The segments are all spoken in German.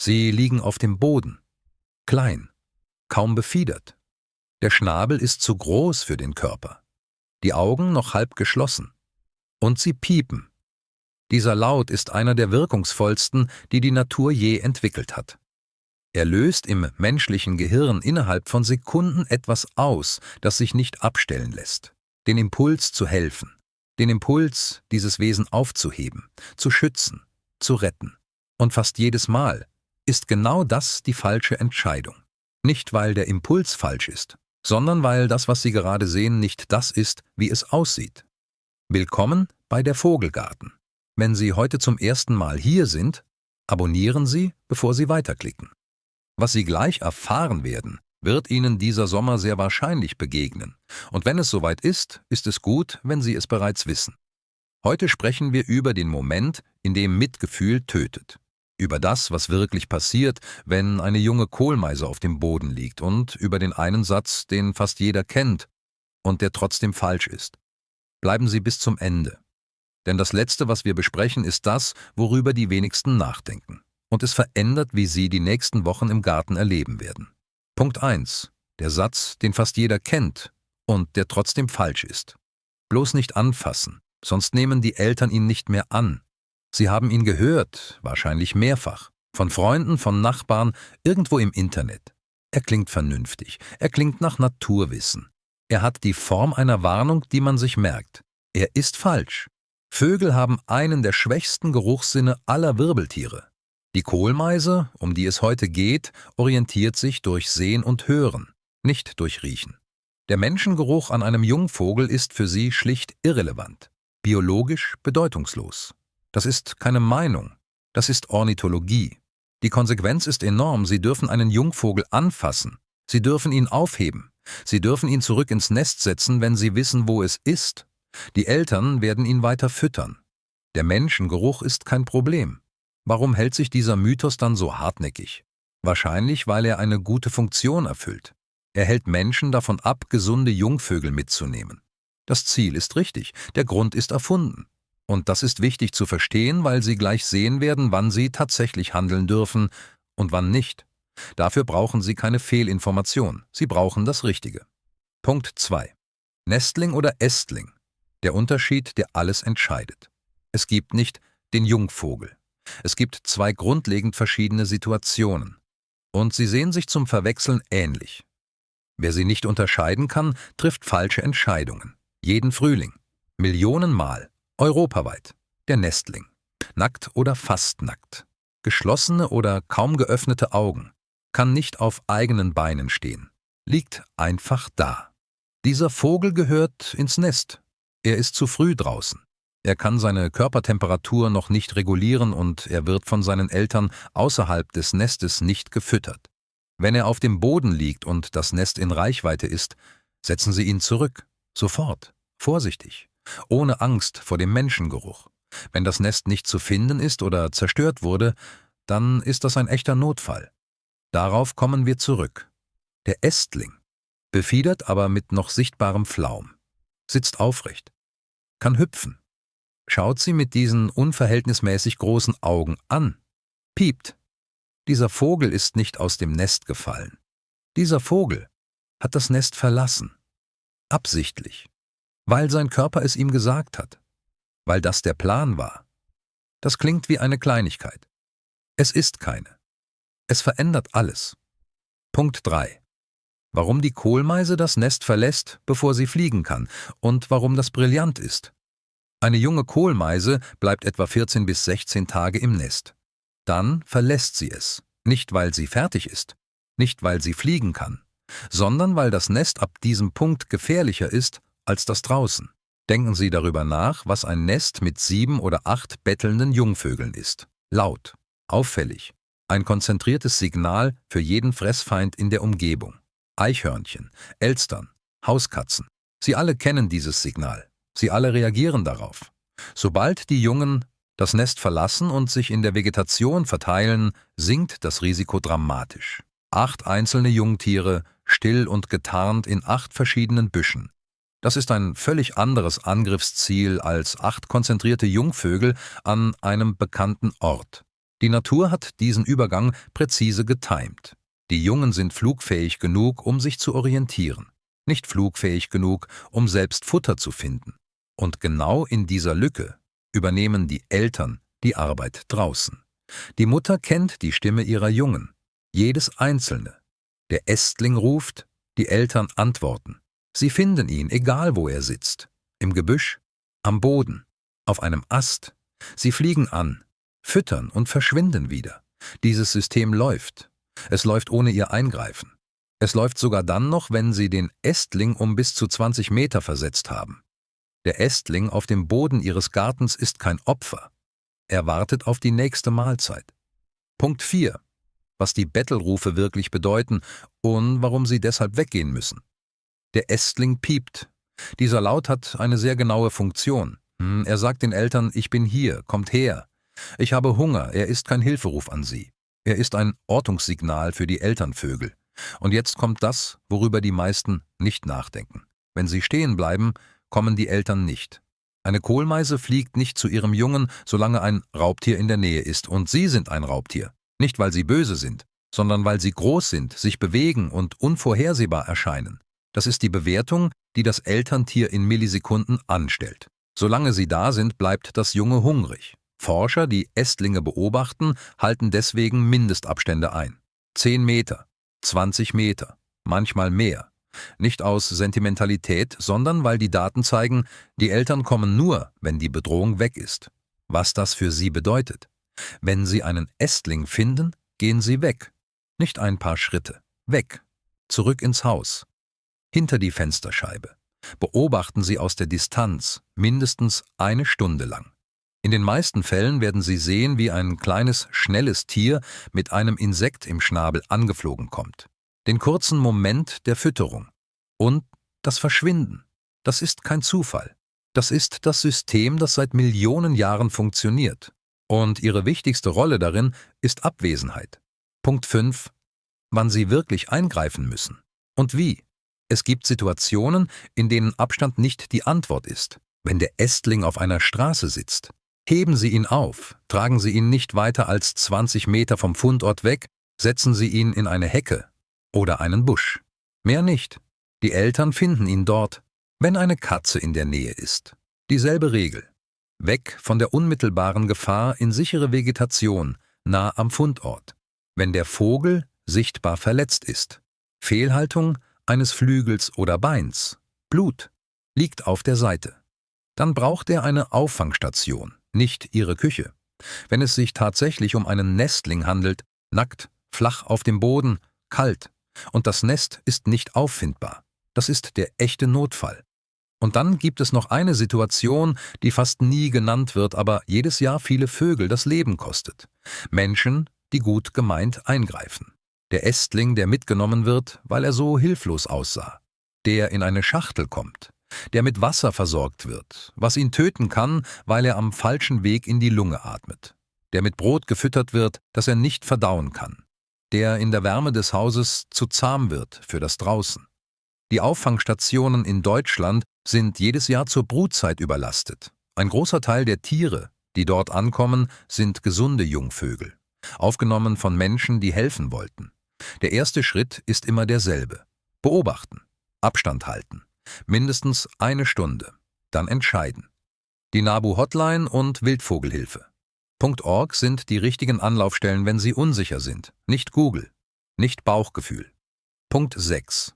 Sie liegen auf dem Boden, klein, kaum befiedert. Der Schnabel ist zu groß für den Körper, die Augen noch halb geschlossen. Und sie piepen. Dieser Laut ist einer der wirkungsvollsten, die die Natur je entwickelt hat. Er löst im menschlichen Gehirn innerhalb von Sekunden etwas aus, das sich nicht abstellen lässt. Den Impuls zu helfen, den Impuls, dieses Wesen aufzuheben, zu schützen, zu retten. Und fast jedes Mal ist genau das die falsche Entscheidung. Nicht, weil der Impuls falsch ist, sondern weil das, was Sie gerade sehen, nicht das ist, wie es aussieht. Willkommen bei der Vogelgarten. Wenn Sie heute zum ersten Mal hier sind, abonnieren Sie, bevor Sie weiterklicken. Was Sie gleich erfahren werden, wird Ihnen dieser Sommer sehr wahrscheinlich begegnen. Und wenn es soweit ist, ist es gut, wenn Sie es bereits wissen. Heute sprechen wir über den Moment, in dem Mitgefühl tötet. Über das, was wirklich passiert, wenn eine junge Kohlmeise auf dem Boden liegt, und über den einen Satz, den fast jeder kennt und der trotzdem falsch ist. Bleiben Sie bis zum Ende. Denn das Letzte, was wir besprechen, ist das, worüber die wenigsten nachdenken. Und es verändert, wie Sie die nächsten Wochen im Garten erleben werden. Punkt 1. Der Satz, den fast jeder kennt und der trotzdem falsch ist. Bloß nicht anfassen, sonst nehmen die Eltern ihn nicht mehr an. Sie haben ihn gehört, wahrscheinlich mehrfach, von Freunden, von Nachbarn, irgendwo im Internet. Er klingt vernünftig, er klingt nach Naturwissen. Er hat die Form einer Warnung, die man sich merkt. Er ist falsch. Vögel haben einen der schwächsten Geruchssinne aller Wirbeltiere. Die Kohlmeise, um die es heute geht, orientiert sich durch Sehen und Hören, nicht durch Riechen. Der Menschengeruch an einem Jungvogel ist für sie schlicht irrelevant, biologisch bedeutungslos. Das ist keine Meinung, das ist Ornithologie. Die Konsequenz ist enorm, Sie dürfen einen Jungvogel anfassen, Sie dürfen ihn aufheben, Sie dürfen ihn zurück ins Nest setzen, wenn Sie wissen, wo es ist. Die Eltern werden ihn weiter füttern. Der Menschengeruch ist kein Problem. Warum hält sich dieser Mythos dann so hartnäckig? Wahrscheinlich, weil er eine gute Funktion erfüllt. Er hält Menschen davon ab, gesunde Jungvögel mitzunehmen. Das Ziel ist richtig, der Grund ist erfunden. Und das ist wichtig zu verstehen, weil Sie gleich sehen werden, wann Sie tatsächlich handeln dürfen und wann nicht. Dafür brauchen Sie keine Fehlinformation, Sie brauchen das Richtige. Punkt 2. Nestling oder Ästling. Der Unterschied, der alles entscheidet. Es gibt nicht den Jungvogel. Es gibt zwei grundlegend verschiedene Situationen. Und sie sehen sich zum Verwechseln ähnlich. Wer sie nicht unterscheiden kann, trifft falsche Entscheidungen. Jeden Frühling. Millionenmal. Europaweit. Der Nestling. Nackt oder fast nackt. Geschlossene oder kaum geöffnete Augen. Kann nicht auf eigenen Beinen stehen. Liegt einfach da. Dieser Vogel gehört ins Nest. Er ist zu früh draußen. Er kann seine Körpertemperatur noch nicht regulieren und er wird von seinen Eltern außerhalb des Nestes nicht gefüttert. Wenn er auf dem Boden liegt und das Nest in Reichweite ist, setzen Sie ihn zurück. Sofort. Vorsichtig. Ohne Angst vor dem Menschengeruch. Wenn das Nest nicht zu finden ist oder zerstört wurde, dann ist das ein echter Notfall. Darauf kommen wir zurück. Der Ästling. Befiedert, aber mit noch sichtbarem Flaum. Sitzt aufrecht. Kann hüpfen. Schaut sie mit diesen unverhältnismäßig großen Augen an. Piept. Dieser Vogel ist nicht aus dem Nest gefallen. Dieser Vogel hat das Nest verlassen. Absichtlich. Weil sein Körper es ihm gesagt hat. Weil das der Plan war. Das klingt wie eine Kleinigkeit. Es ist keine. Es verändert alles. Punkt 3. Warum die Kohlmeise das Nest verlässt, bevor sie fliegen kann, und warum das brillant ist. Eine junge Kohlmeise bleibt etwa 14 bis 16 Tage im Nest. Dann verlässt sie es, nicht weil sie fertig ist, nicht weil sie fliegen kann, sondern weil das Nest ab diesem Punkt gefährlicher ist als das draußen. Denken Sie darüber nach, was ein Nest mit 7 oder 8 bettelnden Jungvögeln ist. Laut, auffällig, ein konzentriertes Signal für jeden Fressfeind in der Umgebung. Eichhörnchen, Elstern, Hauskatzen, sie alle kennen dieses Signal. Sie alle reagieren darauf. Sobald die Jungen das Nest verlassen und sich in der Vegetation verteilen, sinkt das Risiko dramatisch. 8 einzelne Jungtiere, still und getarnt in 8 verschiedenen Büschen. Das ist ein völlig anderes Angriffsziel als 8 konzentrierte Jungvögel an einem bekannten Ort. Die Natur hat diesen Übergang präzise getimt. Die Jungen sind flugfähig genug, um sich zu orientieren, nicht flugfähig genug, um selbst Futter zu finden. Und genau in dieser Lücke übernehmen die Eltern die Arbeit draußen. Die Mutter kennt die Stimme ihrer Jungen, jedes einzelne. Der Ästling ruft, die Eltern antworten. Sie finden ihn, egal wo er sitzt. Im Gebüsch, am Boden, auf einem Ast. Sie fliegen an, füttern und verschwinden wieder. Dieses System läuft. Es läuft ohne ihr Eingreifen. Es läuft sogar dann noch, wenn sie den Ästling um bis zu 20 Meter versetzt haben. Der Ästling auf dem Boden ihres Gartens ist kein Opfer. Er wartet auf die nächste Mahlzeit. Punkt 4. Was die Bettelrufe wirklich bedeuten und warum sie deshalb weggehen müssen. Der Ästling piept. Dieser Laut hat eine sehr genaue Funktion. Er sagt den Eltern, ich bin hier, kommt her. Ich habe Hunger, er ist kein Hilferuf an sie. Er ist ein Ortungssignal für die Elternvögel. Und jetzt kommt das, worüber die meisten nicht nachdenken. Wenn sie stehen bleiben, kommen die Eltern nicht. Eine Kohlmeise fliegt nicht zu ihrem Jungen, solange ein Raubtier in der Nähe ist. Und sie sind ein Raubtier. Nicht, weil sie böse sind, sondern weil sie groß sind, sich bewegen und unvorhersehbar erscheinen. Das ist die Bewertung, die das Elterntier in Millisekunden anstellt. Solange sie da sind, bleibt das Junge hungrig. Forscher, die Ästlinge beobachten, halten deswegen Mindestabstände ein. 10 Meter, 20 Meter, manchmal mehr. Nicht aus Sentimentalität, sondern weil die Daten zeigen, die Eltern kommen nur, wenn die Bedrohung weg ist. Was das für sie bedeutet? Wenn sie einen Ästling finden, gehen sie weg. Nicht ein paar Schritte. Weg. Zurück ins Haus. Hinter die Fensterscheibe. Beobachten sie aus der Distanz, mindestens eine Stunde lang. In den meisten Fällen werden Sie sehen, wie ein kleines, schnelles Tier mit einem Insekt im Schnabel angeflogen kommt. Den kurzen Moment der Fütterung. Und das Verschwinden. Das ist kein Zufall. Das ist das System, das seit Millionen Jahren funktioniert. Und ihre wichtigste Rolle darin ist Abwesenheit. Punkt 5. Wann Sie wirklich eingreifen müssen. Und wie. Es gibt Situationen, in denen Abstand nicht die Antwort ist. Wenn der Ästling auf einer Straße sitzt, heben Sie ihn auf, tragen Sie ihn nicht weiter als 20 Meter vom Fundort weg, setzen Sie ihn in eine Hecke oder einen Busch. Mehr nicht. Die Eltern finden ihn dort, wenn eine Katze in der Nähe ist. Dieselbe Regel. Weg von der unmittelbaren Gefahr in sichere Vegetation, nah am Fundort. Wenn der Vogel sichtbar verletzt ist. Fehlhaltung eines Flügels oder Beins. Blut liegt auf der Seite. Dann braucht er eine Auffangstation, nicht Ihre Küche. Wenn es sich tatsächlich um einen Nestling handelt, nackt, flach auf dem Boden, kalt, und das Nest ist nicht auffindbar. Das ist der echte Notfall. Und dann gibt es noch eine Situation, die fast nie genannt wird, aber jedes Jahr viele Vögel das Leben kostet. Menschen, die gut gemeint eingreifen. Der Ästling, der mitgenommen wird, weil er so hilflos aussah. Der in eine Schachtel kommt. Der mit Wasser versorgt wird, was ihn töten kann, weil er am falschen Weg in die Lunge atmet. Der mit Brot gefüttert wird, das er nicht verdauen kann. Der in der Wärme des Hauses zu zahm wird für das Draußen. Die Auffangstationen in Deutschland sind jedes Jahr zur Brutzeit überlastet. Ein großer Teil der Tiere, die dort ankommen, sind gesunde Jungvögel, aufgenommen von Menschen, die helfen wollten. Der erste Schritt ist immer derselbe. Beobachten, Abstand halten. Mindestens eine Stunde. Dann entscheiden. Die NABU-Hotline und Wildvogelhilfe. .org sind die richtigen Anlaufstellen, wenn Sie unsicher sind. Nicht Google. Nicht Bauchgefühl. Punkt 6.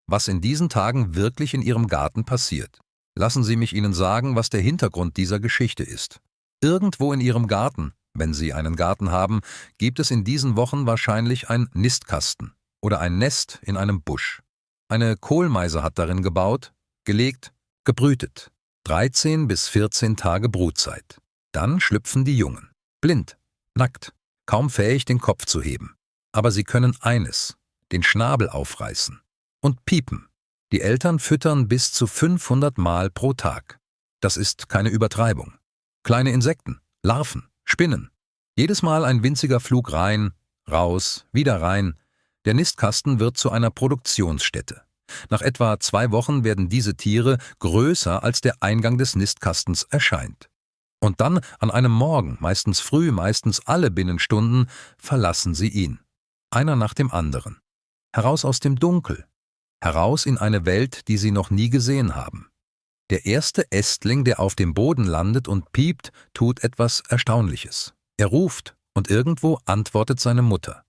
Was in diesen Tagen wirklich in Ihrem Garten passiert. Lassen Sie mich Ihnen sagen, was der Hintergrund dieser Geschichte ist. Irgendwo in Ihrem Garten, wenn Sie einen Garten haben, gibt es in diesen Wochen wahrscheinlich ein Nistkasten oder ein Nest in einem Busch. Eine Kohlmeise hat darin gebaut, gelegt, gebrütet. 13 bis 14 Tage Brutzeit. Dann schlüpfen die Jungen. Blind, nackt, kaum fähig, den Kopf zu heben. Aber sie können eines, den Schnabel aufreißen. Und piepen. Die Eltern füttern bis zu 500 Mal pro Tag. Das ist keine Übertreibung. Kleine Insekten, Larven, Spinnen. Jedes Mal ein winziger Flug rein, raus, wieder rein. Der Nistkasten wird zu einer Produktionsstätte. Nach etwa 2 Wochen werden diese Tiere größer, als der Eingang des Nistkastens erscheint. Und dann an einem Morgen, meistens früh, meistens alle Binnenstunden, verlassen sie ihn. Einer nach dem anderen. Heraus aus dem Dunkel. Heraus in eine Welt, die sie noch nie gesehen haben. Der erste Ästling, der auf dem Boden landet und piept, tut etwas Erstaunliches. Er ruft, und irgendwo antwortet seine Mutter.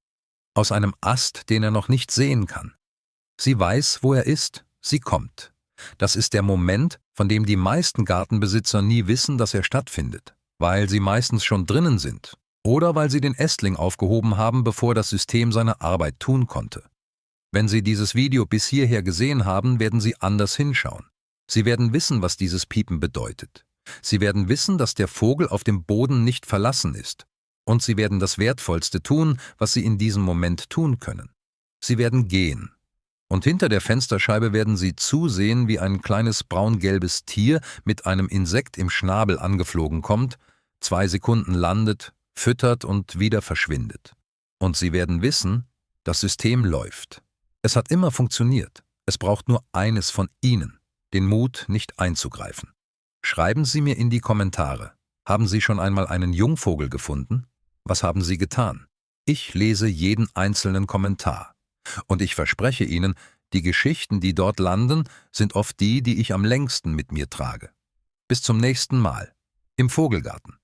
Aus einem Ast, den er noch nicht sehen kann. Sie weiß, wo er ist, sie kommt. Das ist der Moment, von dem die meisten Gartenbesitzer nie wissen, dass er stattfindet, weil sie meistens schon drinnen sind oder weil sie den Ästling aufgehoben haben, bevor das System seine Arbeit tun konnte. Wenn Sie dieses Video bis hierher gesehen haben, werden Sie anders hinschauen. Sie werden wissen, was dieses Piepen bedeutet. Sie werden wissen, dass der Vogel auf dem Boden nicht verlassen ist. Und Sie werden das Wertvollste tun, was Sie in diesem Moment tun können. Sie werden gehen. Und hinter der Fensterscheibe werden Sie zusehen, wie ein kleines braun-gelbes Tier mit einem Insekt im Schnabel angeflogen kommt, 2 Sekunden landet, füttert und wieder verschwindet. Und Sie werden wissen, das System läuft. Es hat immer funktioniert. Es braucht nur eines von Ihnen, den Mut, nicht einzugreifen. Schreiben Sie mir in die Kommentare. Haben Sie schon einmal einen Jungvogel gefunden? Was haben Sie getan? Ich lese jeden einzelnen Kommentar. Und ich verspreche Ihnen, die Geschichten, die dort landen, sind oft die, die ich am längsten mit mir trage. Bis zum nächsten Mal im Vogelgarten.